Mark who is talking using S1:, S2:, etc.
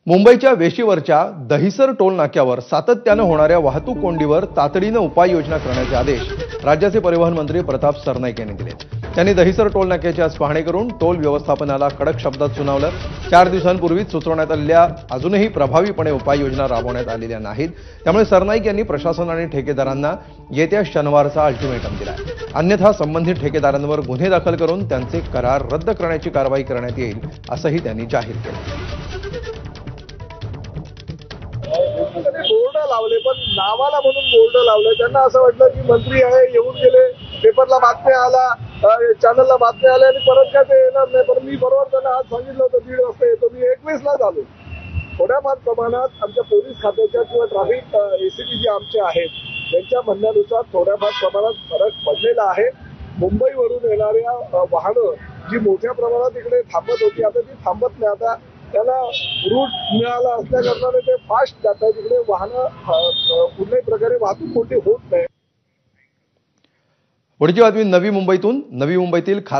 S1: मुंबईच्या वेशीवरच्या दहिसर टोल नाक्यावर सातत्याने होणाऱ्या वाहतूक कोंडीवर तातडीने उपाययोजना करण्याचे आदेश राज्याचे परिवहन मंत्री प्रताप सरनाईक यांनी दिले। त्यांनी दहिसर टोल नाक्याची आज पाहणी करून टोल व्यवस्थापनाला कडक शब्दात सुनावलं। 4 दिवसांपूर्वीच सुचवण्यात आलेल्या अजूनही प्रभावीपणे उपाययोजना राबवण्यात आलेल्या नाहीत। त्यामुळे सरनाईक यांनी प्रशासन आणि ठेकेदारांना येत्या शनिवारचा अल्टिमेटम दिला आहे। अन्यथा संबंधित ठेकेदारांवर गुन्हे दाखल करून त्यांचे करार रद्द करण्याची कारवाई करण्यात येईल असंही त्यांनी जाहीर केलं।
S2: बोर्ड लावले पण नावाला म्हणून बोर्ड लावले। त्यांना असं वाटलं की मंत्री आहे, येऊन गेले, पेपरला बातम्या आला, चॅनलला बातम्या आल्या आणि परत काय ते येणार नाही। पण मी बरोबर त्यांना आज सांगितलं होतं 1:30 वाजता येतो, मी 21 ला झालो। थोड्याफार प्रमाणात आमच्या पोलीस खात्याच्या किंवा ट्रॅफिक एसीपी जे आमचे आहेत त्यांच्या म्हणण्यानुसार थोड्याफार प्रमाणात फरक पडलेला आहे। मुंबईवरून येणाऱ्या वाहनं जी मोठ्या प्रमाणात इकडे थांबत होती आता ती थांबत नाही। आता त्याला रूट मिळाला असल्याकारणाने ते फास्ट जातात, तिकडे वाहनं कुठल्याही प्रकारे वाहतूक कोणती होत नाही।
S1: पुढची बातमी नवी मुंबईतून। नवी मुंबईतील